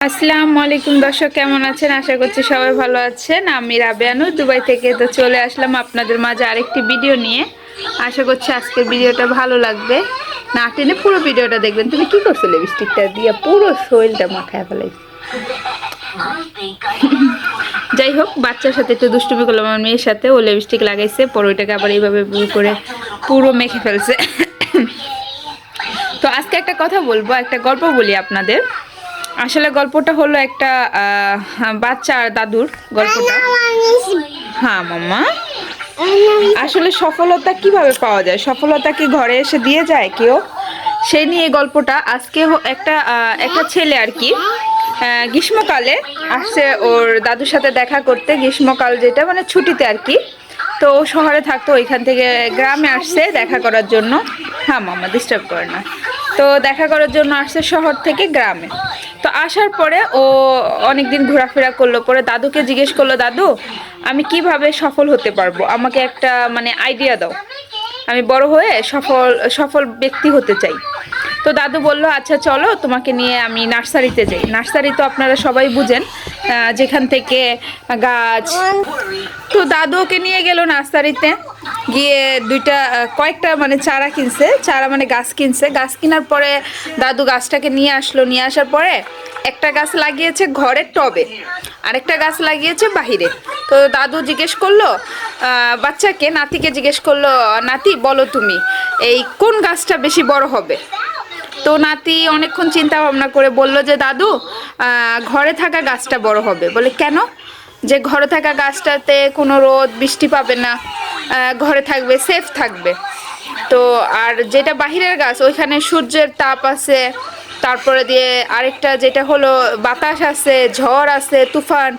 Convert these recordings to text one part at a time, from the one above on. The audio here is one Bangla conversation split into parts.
আসসালামু আলাইকুম দর্শক, কেমন আছেন? আশা করছি সবাই ভালো আছেন। আমি রাবেয়ানু দুবাই থেকে তো চলে আসলাম আপনাদের মাঝে আরেকটি ভিডিও নিয়ে। আশা করছি আজকের ভিডিওটা ভালো লাগবে। না টেনে পুরো ভিডিওটা দেখবেন। তুমি কি করছো? লিপস্টিকটা দিয়ে পুরো শরীরটা মাখায় ফেলাইছো। যাই হোক, বাচ্চার সাথে একটু দুষ্টুমি করলাম। আমার মেয়ের সাথে ও লিপস্টিক লাগাইছে, পরে ওইটাকে আবার এইভাবে করে পুরো মেখে ফেলছে। তো আজকে একটা কথা বলবো, একটা গল্প বলি আপনাদের। আসলে গল্পটা হলো একটা বাচ্চা আর দাদুর গল্পটা। হ্যাঁ মাম্মা, আসলে সফলতা কিভাবে পাওয়া যায়? সফলতা কি ঘরে এসে দিয়ে যায় কেউ? সেই নিয়ে গল্পটা। আজকে একটা একটা ছেলে আর কি গ্রীষ্মকালে আসছে ওর দাদুর সাথে দেখা করতে। গ্রীষ্মকাল যেটা মানে ছুটিতে আর কি। তো ও শহরে থাকতো, ওইখান থেকে গ্রামে আসছে দেখা করার জন্য। হ্যাঁ মাম্মা, ডিস্টার্ব করে না। তো দেখা করার জন্য আসছে শহর থেকে গ্রামে। তো আসার পরে ও অনেকদিন ঘোরাফেরা করলো, পরে দাদুকে জিজ্ঞেস করলো, দাদু আমি কিভাবে সফল হতে পারবো, আমাকে একটা মানে আইডিয়া দাও, আমি বড় হয়ে সফল সফল ব্যক্তি হতে চাই। তো দাদু বলল, আচ্ছা চলো তোমাকে নিয়ে আমি নার্সারিতে যাই। নার্সারি তো আপনারা সবাই বুঝেন, যেখান থেকে গাছ। তো দাদু ওকে নিয়ে গেল নার্সারিতে। গিয়ে কয়েকটা মানে চারা কিনছে, চারা মানে গাছ কিনছে। গাছ কেনার পরে দাদু গাছটাকে নিয়ে আসলো। নিয়ে আসার পরে একটা গাছ লাগিয়েছে ঘরের টবে, আরেকটা গাছ লাগিয়েছে বাহিরে। তো দাদু জিজ্ঞেস করলো বাচ্চাকে, নাতিকে জিজ্ঞেস করলো, নাতি বলো তুমি এই কোন গাছটা বেশি বড় হবে? তো নাতি অনেকক্ষণ চিন্তা ভাবনা করে বলল যে দাদু ঘরে থাকা গাছটা বড় হবে। বলে কেন? যে ঘরে থাকা গাছটাতে কোনো রোদ বৃষ্টি পাবে না, ঘরে থাকবে, সেফ থাকবে। তো আর যেটা বাহিরের গাছ ওইখানে সূর্যের তাপ আছে, তারপরে দিয়ে আরেকটা যেটা হলো বাতাস আছে, ঝড় আছে, তুফান।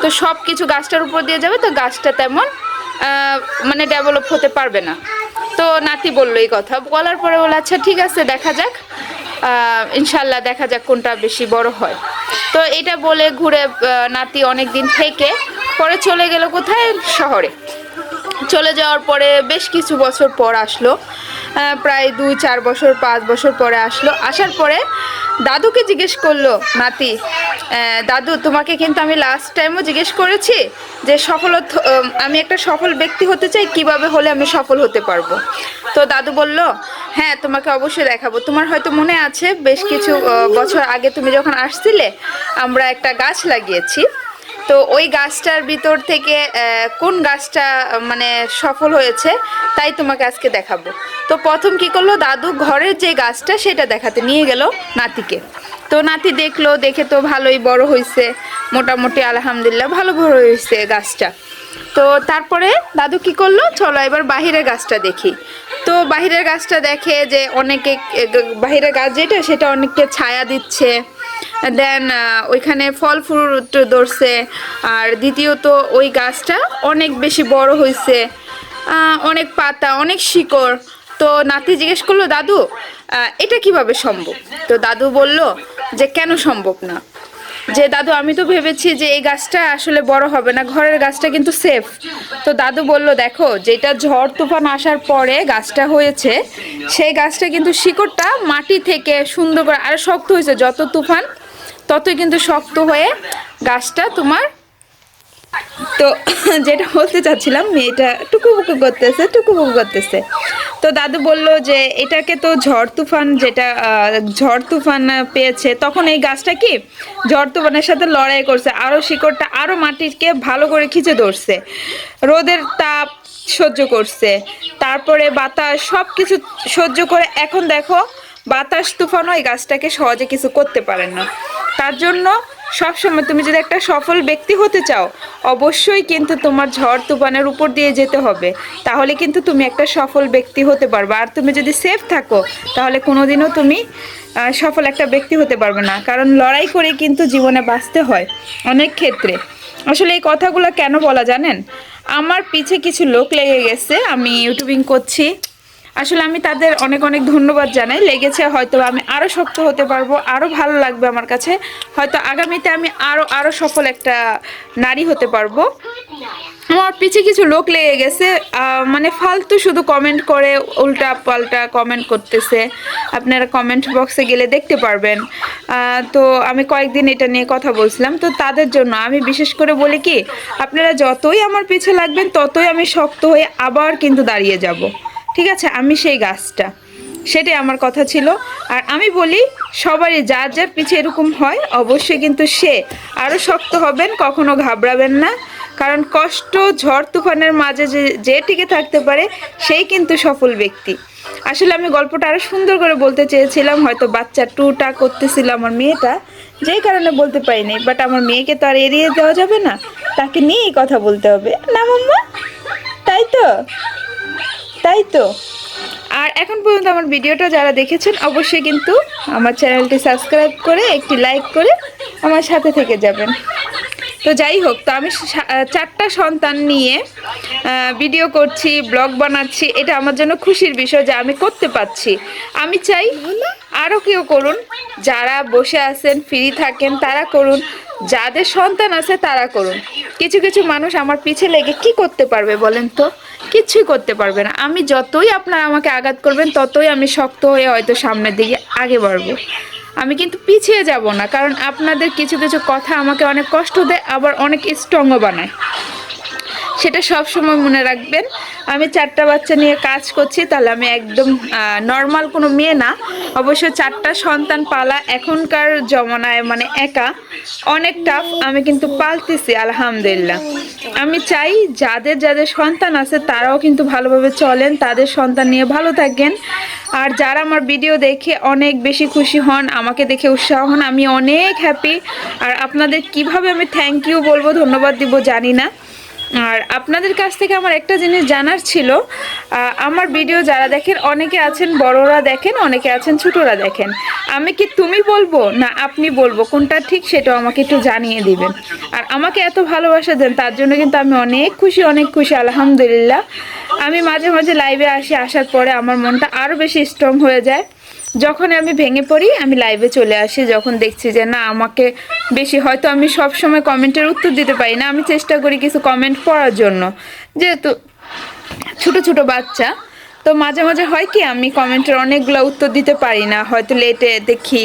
তো সব কিছু গাছটার উপর দিয়ে যাবে, তো গাছটা তেমন মানে ডেভেলপ হতে পারবে না। তো নাতি বললো এই কথা। বলার পরে বলে আচ্ছা ঠিক আছে, দেখা যাক, ইনশাল্লাহ দেখা যাক কোনটা বেশি বড় হয়। তো এটা বলে ঘুরে নাতি অনেক দিন থেকে পরে চলে গেল কোথায়? শহরে। চলে যাওয়ার পরে বেশ কিছু বছর পর আসলো, প্রায় 2-4 বছর 5 বছর পরে আসলো। আসার পরে দাদুকে জিজ্ঞেস করলো নাতি, দাদু তোমাকে কিন্তু আমি লাস্ট টাইমও জিজ্ঞেস করেছি যে আমি একটা সফল ব্যক্তি হতে চাই, কিভাবে হলে আমি সফল হতে পারবো? তো দাদু বলল, হ্যাঁ তোমাকে অবশ্যই দেখাবো। তোমার হয়তো মনে আছে বেশ কিছু বছর আগে তুমি যখন আসছিলে, আমরা একটা গাছ লাগিয়েছি। তো ওই গাছটার ভিতর থেকে কোন গাছটা মানে সফল হয়েছে তাই তোমাকে আজকে দেখাবো। তো প্রথম কি করলো, দাদু ঘরের যে গাছটা সেটা দেখাতে নিয়ে গেল নাতিকে। তো নাতি দেখলো, দেখে তো ভালোই বড় হয়েছে, মোটামুটি আলহামদুলিল্লাহ ভালো বড় হয়েছে গাছটা। তো তারপরে দাদু কি করলো, চলো এবার বাহিরের গাছটা দেখি। তো বাহিরের গাছটা দেখে যে অনেকে বাহিরের গাছ যেটা সেটা অনেককে ছায়া দিচ্ছে, দেন ওইখানে ফল ফ্রুট ধরছে। আর দ্বিতীয়ত ওই গাছটা অনেক বেশি বড় হয়েছে, অনেক পাতা, অনেক শিকড়। তো নাতি জিজ্ঞেস করলো, দাদু এটা কিভাবে সম্ভব? তো দাদু বলল যে কেন সম্ভব না? যে দাদু আমি তো ভেবেছি যে এই গাছটা আসলে বড় হবে না, ঘরের গাছটা কিন্তু সেফ। তো দাদু বলল, দেখো যেটা ঝড় তুফান আসার পরে গাছটা হয়েছে, সেই গাছটা কিন্তু শিকড়টা মাটি থেকে সুন্দর করে আরো শক্ত হয়েছে। যত তুফান ততই কিন্তু শক্ত হয়ে গাছটা তোমার। তো যেটা বলতে চাচ্ছিলাম, মেয়েটা টুকুপুকু করতেছে, টুকুপুকু করতেছে। তো দাদু বলল যে এটাকে তো ঝড় তুফান পেয়েছে, তখন এই গাছটা কি ঝড় তুফানের সাথে লড়াই করছে, আরো শিকড়টা আরো মাটিকে ভালো করে খিচে ধরছে, রোদের তাপ সহ্য করছে, তারপরে বাতাস, সব কিছু সহ্য করে এখন দেখো বাতাস তুফানও এই গাছটাকে সহজে কিছু করতে পারে না। তার জন্য সবসময় তুমি যদি একটা সফল ব্যক্তি হতে চাও, অবশ্যই কিন্তু তোমার ঝড় তুফানের উপর দিয়ে যেতে হবে, তাহলে কিন্তু তুমি একটা সফল ব্যক্তি হতে পারবে। আর তুমি যদি সেফ থাকো তাহলে কোনোদিনও তুমি সফল একটা ব্যক্তি হতে পারবে না, কারণ লড়াই করে কিন্তু জীবনে বাঁচতে হয় অনেক ক্ষেত্রে। আসলে এই কথাগুলো কেন বলা জানেন? আমার পিছে কিছু লোক লেগে গেছে, আমি ইউটিউবিং করছি, আসলে আমি তাদের অনেক অনেক ধন্যবাদ জানাই। লেগেছে হয়তো আমি আরও শক্ত হতে পারবো, আরও ভালো লাগবে আমার কাছে, হয়তো আগামীতে আমি আরও সফল একটা নারী হতে পারবো। আমার পিছে কিছু লোক লেগে গেছে, মানে ফালতু শুধু কমেন্ট করে, উল্টা পাল্টা কমেন্ট করতেছে। আপনারা কমেন্ট বক্সে গেলে দেখতে পারবেন। তো আমি কয়েকদিন এটা নিয়ে কথা বলছিলাম, তো তাদের জন্য আমি বিশেষ করে বলি কি, আপনারা যতই আমার পিছে লাগবেন ততই আমি শক্ত হয়ে আবার কিন্তু দাঁড়িয়ে যাব। ঠিক আছে, আমি সেই গাছটা, সেটাই আমার কথা ছিল। আর আমি বলি সবারই যার যার পিছে এরকম হয়, অবশ্যই কিন্তু সে আরও শক্ত হবেন, কখনো ঘাবড়াবেন না। কারণ কষ্ট ঝড় তুফানের মাঝে যে টিকে থাকতে পারে সেই কিন্তু সফল ব্যক্তি। আসলে আমি গল্পটা আরও সুন্দর করে বলতে চেয়েছিলাম, হয়তো বাচ্চা টুটা করতেছিল আমার মেয়েটা, যেই কারণে বলতে পারিনি। বাট আমার মেয়েকে তো আর এড়িয়ে দেওয়া যাবে না, তাকে নিয়েই কথা বলতে হবে না মাম্মা? তাই তো, তাই তো। আর এখন পর্যন্ত আমার ভিডিওটা যারা দেখেছেন অবশ্যই কিন্তু আমার চ্যানেলটি সাবস্ক্রাইব করে একটি লাইক করে আমার সাথে থেকে যাবেন। তো যাই হোক, তো আমি 4টা সন্তান নিয়ে ভিডিও করছি, ব্লগ বানাচ্ছি, এটা আমার জন্য খুশির বিষয় যে আমি করতে পারছি। আমি চাই আরও কেউ করুন, যারা বসে আছেন ফ্রি থাকেন তারা করুন, যাদের সন্তান আছে তারা করুন। কিছু কিছু মানুষ আমার পিছে লেগে কি করতে পারবে বলেন তো? কিছুই করতে পারবে না। আমি যতই আপনারা আমাকে আঘাত করবেন ততই আমি শক্ত হয়ে হয়তো সামনের দিকে আগে বাড়বো। আমি কিন্তু পিছিয়ে যাব না, কারণ আপনাদের কিছু কিছু কথা আমাকে অনেক কষ্ট দেয়, আবার অনেক স্ট্রংও বানায়। সেটা সব সময় মনে রাখবেন। আমি 4টা বাচ্চা নিয়ে কাজ করছি, তাহলে আমি একদম নর্মাল কোনো মেয়ে না। অবশ্য 4টা সন্তান পালা এখনকার জমানায় মানে একা অনেক টাফ, আমি কিন্তু পালতেছি আলহামদুলিল্লাহ। আমি চাই যাদের যাদের সন্তান আছে তারাও কিন্তু ভালোভাবে চলেন, তাদের সন্তান নিয়ে ভালো থাকেন। আর যারা আমার ভিডিও দেখে অনেক বেশি খুশি হন, আমাকে দেখে উৎসাহ হন, আমি অনেক হ্যাপি। আর আপনাদের কিভাবে আমি থ্যাংক ইউ বলবো, ধন্যবাদ দিব জানি না। আর আপনাদের কাছ থেকে আমার একটা জিনিস জানার ছিল, আমার ভিডিও যারা দেখেন অনেকে আছেন বড়রা দেখেন, অনেকে আছেন ছোটরা দেখেন। আমি কি তুমি বলবো না আপনি বলবো, কোনটা ঠিক সেটাও আমাকে একটু জানিয়ে দিবেন। আর আমাকে এত ভালোবাসা দেন তার জন্য কিন্তু আমি অনেক খুশি আলহামদুলিল্লাহ। আমি মাঝে মাঝে লাইভে আসি, আসার পরে আমার মনটা আরও বেশি স্ট্রং হয়ে যায়। যখন আমি ভেঙে পড়ি আমি লাইভে চলে আসি, যখন দেখছি যে না আমাকে বেশি, হয়তো আমি সব সময় কমেন্টের উত্তর দিতে পারি না, আমি চেষ্টা করি কিছু কমেন্ট পড়ার জন্য, যেহেতু ছোট ছোট বাচ্চা। তো মাঝে মাঝে হয় কি আমি কমেন্টের অনেকগুলো উত্তর দিতে পারি না, হয়তো লেটে দেখি,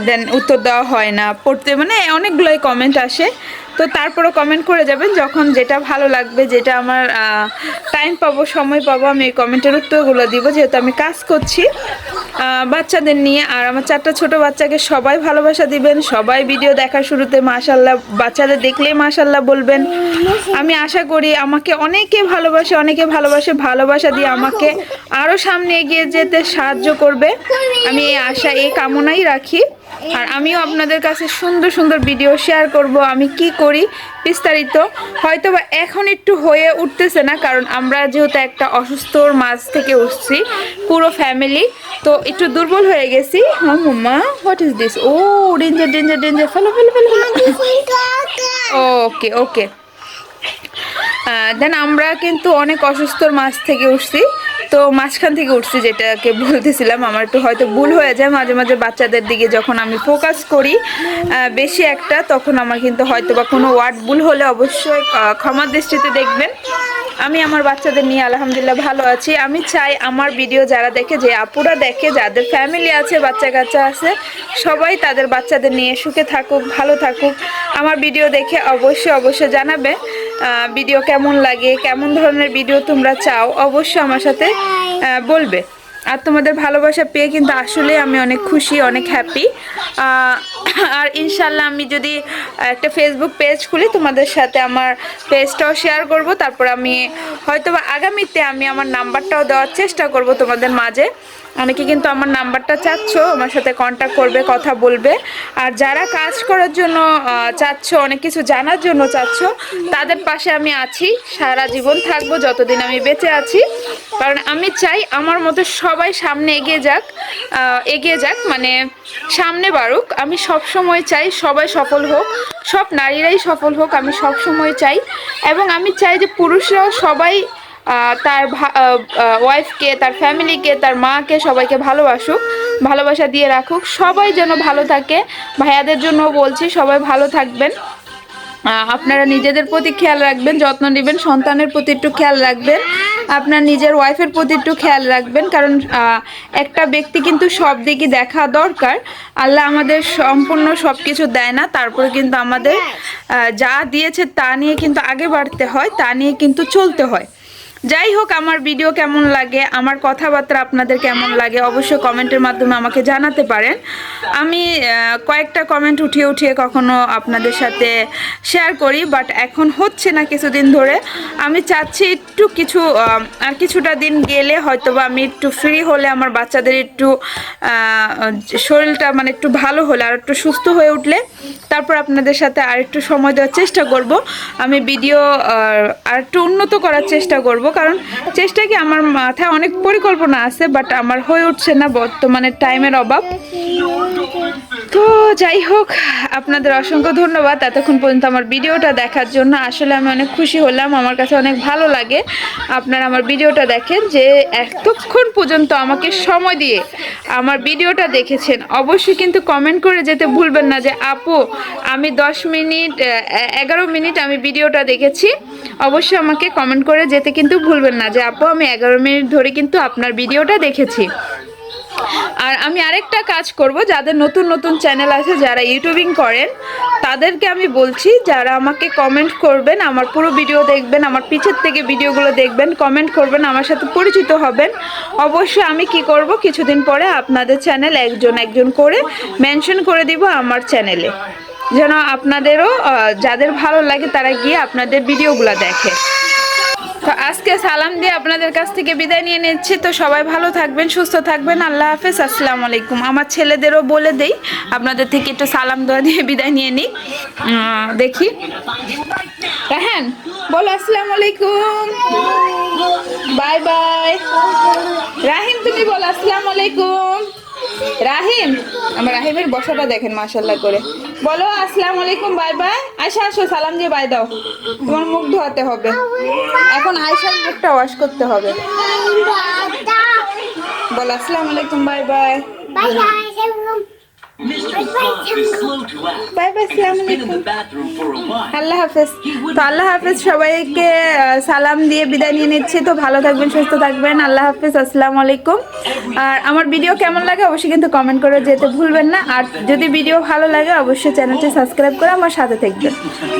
দেন উত্তর দেওয়া হয় না, পড়তে মানে অনেকগুলোই কমেন্ট আসে। তো তারপরও কমেন্ট করে যাবেন, যখন যেটা ভালো লাগবে, যেটা আমার টাইম পাবো, সময় পাবো, আমি এই কমেন্টের উত্তরগুলো দিব, যেহেতু আমি কাজ করছি বাচ্চাদের নিয়ে। আর আমার 4টা ছোট বাচ্চাকে সবাই ভালোবাসা দিবেন, সবাই ভিডিও দেখার শুরুতে মাশাল্লাহ, বাচ্চাদের দেখলেই মাশাল্লাহ বলবেন। আমি আশা করি আমাকে অনেকে ভালোবাসা দিয়ে আমাকে আরও সামনে এগিয়ে যেতে সাহায্য করবে, আমি এই আশা এই কামনাই রাখি। আর আমিও আপনাদের কাছে সুন্দর সুন্দর ভিডিও শেয়ার করব, আমি কি করি বিস্তারিত। হয়তো বা এখন একটু হয়ে উঠতেছে না, কারণ আমরা যেহেতু একটা অসুস্থর মাঝ থেকে উঠছি পুরো ফ্যামিলি, তো একটু দুর্বল হয়ে গেছি। হ্যাঁ মাম্মা, হোয়াট ইজ দিস? ও ডেঞ্জার ডেঞ্জার ডেঞ্জার, ফেলো। Okay okay. দেন আমরা কিন্তু অনেক অসুস্থর মাঝ থেকে উঠছি, তো মাঝখান থেকে উঠছি যেটাকে বলতেছিলাম, আমার একটু হয়তো ভুল হয়ে যায় মাঝে মাঝে বাচ্চাদের দিকে যখন আমি ফোকাস করি বেশি একটা, তখন আমার কিন্তু হয়তো বা কোনো ওয়ার্ড ভুল হলে অবশ্যই ক্ষমার দৃষ্টিতে দেখবেন। আমি আমার বাচ্চাদের নিয়ে আলহামদুলিল্লাহ ভালো আছি। আমি চাই আমার ভিডিও যারা দেখে, যে আপুরা দেখে, যাদের ফ্যামিলি আছে, বাচ্চা কাচ্চা আছে, সবাই তাদের বাচ্চাদের নিয়ে সুখে থাকুক, ভালো থাকুক। আমার ভিডিও দেখে অবশ্যই জানাবে ভিডিও কেমন লাগে, কেমন ধরনের ভিডিও তোমরা চাও, অবশ্যই আমার সাথে বলবে। আর তোমাদের ভালোবাসা পেয়ে কিন্তু আসলে আমি অনেক খুশি, অনেক হ্যাপি। আর ইনশাল্লাহ আমি যদি একটা ফেসবুক পেজ খুলি, তোমাদের সাথে আমার পেজটাও শেয়ার করব। তারপর আমি হয়তো বা আগামীতে আমি আমার নাম্বারটাও দেওয়ার চেষ্টা করব তোমাদের মাঝে। অনেকে কিন্তু আমার নাম্বারটা চাচ্ছ, আমার সাথে কন্ট্যাক্ট করবে, কথা বলবে। আর যারা কাজ করার জন্য চাচ্ছ, অনেক কিছু জানার জন্য চাচ্ছ, তাদের পাশে আমি আছি, সারা জীবন থাকবো যতদিন আমি বেঁচে আছি। কারণ আমি চাই আমার মতো সবাই সামনে এগিয়ে যাক, মানে সামনে বাড়ুক। আমি সব সময় চাই সবাই সফল হোক, সব নারীরাই সফল হোক, আমি সব সময় চাই। এবং আমি চাই যে পুরুষরাও সবাই তার ওয়াইফকে, তার ফ্যামিলিকে, তার মাকে, সবাইকে ভালোবাসুক, ভালোবাসা দিয়ে রাখুক। সবাই যেন ভালো থাকে। ভাইয়াদের জন্য বলছি, সবাই ভালো থাকবেন। আপনারা নিজেদের প্রতি খেয়াল রাখবেন, যত্ন নেবেন, সন্তানের প্রতি একটু খেয়াল রাখবেন, আপনার নিজের ওয়াইফের প্রতি একটু খেয়াল রাখবেন। কারণ একটা ব্যক্তি কিন্তু সব দিকই দেখা দরকার। আল্লাহ আমাদের সম্পূর্ণ সব কিছু দেয় না, তারপরে কিন্তু আমাদের যা দিয়েছে তা নিয়ে কিন্তু আগে বাড়তে হয়, তা নিয়ে কিন্তু চলতে হয়। যাই হোক, আমার ভিডিও কেমন লাগে, আমার কথাবার্তা আপনাদের কেমন লাগে, অবশ্যই কমেন্টের মাধ্যমে আমাকে জানাতে পারেন। আমি কয়েকটা কমেন্ট উঠিয়ে উঠিয়ে কখনো আপনাদের সাথে শেয়ার করি, বাট এখন হচ্ছে না কিছুদিন ধরে। আমি চাচ্ছি একটু আর কিছুটা দিন গেলে হয়তোবা আমি একটু ফ্রি হলে, আমার বাচ্চাদের একটু শরীরটা মানে একটু ভালো হলে, আর একটু সুস্থ হয়ে উঠলে তারপর আপনাদের সাথে আর একটু সময় দেওয়ার চেষ্টা করব। আমি ভিডিও আর একটু উন্নত করার চেষ্টা করব, কারণ চেষ্টা কি, আমার মাথায় অনেক পরিকল্পনা আছে, বাট আমার হয়ে উঠছে না, বর্তমানে টাইমের অভাব। তো যাই হোক, আপনাদের অসংখ্য ধন্যবাদ এতক্ষণ পর্যন্ত আমার ভিডিওটা দেখার জন্য। আসলে আমি অনেক খুশি হলাম, আমার কাছে অনেক ভালো লাগে আপনারা আমার ভিডিওটা দেখেন, যে এতক্ষণ পর্যন্ত আমাকে সময় দিয়ে আমার ভিডিওটা দেখেছেন। অবশ্যই কিন্তু কমেন্ট করে যেতে ভুলবেন না যে আপু আমি 11 মিনিট আমি ভিডিওটা দেখেছি। অবশ্যই আমাকে কমেন্ট করে যেতে কিন্তু ভুলবেন না যে আপু আমি 11 মিনিট ধরে কিন্তু আপনার ভিডিওটা দেখেছি। আর আমি আরেকটা কাজ করব, যাদের নতুন নতুন চ্যানেল আছে, যারা ইউটিউবিং করেন, তাদেরকে আমি বলছি, যারা আমাকে কমেন্ট করবেন, আমার পুরো ভিডিও দেখবেন, আমার পিছের থেকে ভিডিওগুলো দেখবেন, কমেন্ট করবেন, আমার সাথে পরিচিত হবেন। অবশ্যই আমি কি করব, কিছুদিন পরে আপনাদের চ্যানেল একজন করে মেনশন করে দিব আমার চ্যানেলে, যেন আপনাদেরও যাদের ভালো লাগে তারা গিয়ে আপনাদের ভিডিওগুলো দেখে। তো আজকে সালাম দিয়ে আপনাদের কাছ থেকে বিদায় নিয়ে নিচ্ছি। তো সবাই ভালো থাকবেন, সুস্থ থাকবেন। আল্লাহ হাফেজ, আসসালামু আলাইকুম। আমার ছেলেদেরও বলে দেই আপনাদের থেকে একটু সালাম দেওয়া দিয়ে বিদায় নিয়ে নিই। দেখি, রাহান বলো আসসালামু আলাইকুম, বাই বাই। রাহিম তুমি বলো আসসালামু আলাইকুম। রাহিম, আমার রাহিমের বসাটা দেখেন মাশাআল্লাহ করে। বলো আসসালামু আলাইকুম, বাই বাই। আয়শা আসো, সালাম দিয়ে বাই দাও। তোমার মুখ ধোয়াতে হবে এখন, আয়শার মুখটা ওয়াশ করতে হবে। বলো আসসালামু আলাইকুম, বাই বাই। বাই বাই, আসসালামু আলাইকুম, আল্লাহ হাফেজ। তো আল্লাহ হাফেজ, সবাইকে সালাম দিয়ে বিদায় নিয়ে নিচ্ছি। তো ভালো থাকবেন, সুস্থ থাকবেন, আল্লাহ হাফেজ, আসসালামু আলাইকুম। আর আমার ভিডিও কেমন লাগে অবশ্যই কিন্তু কমেন্ট করে যেতে ভুলবেন না। আর যদি ভিডিও ভালো লাগে অবশ্যই চ্যানেলটি সাবস্ক্রাইব করে আমার সাথে থাকবেন।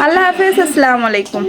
আল্লাহ হাফেজ, আসসালামু আলাইকুম।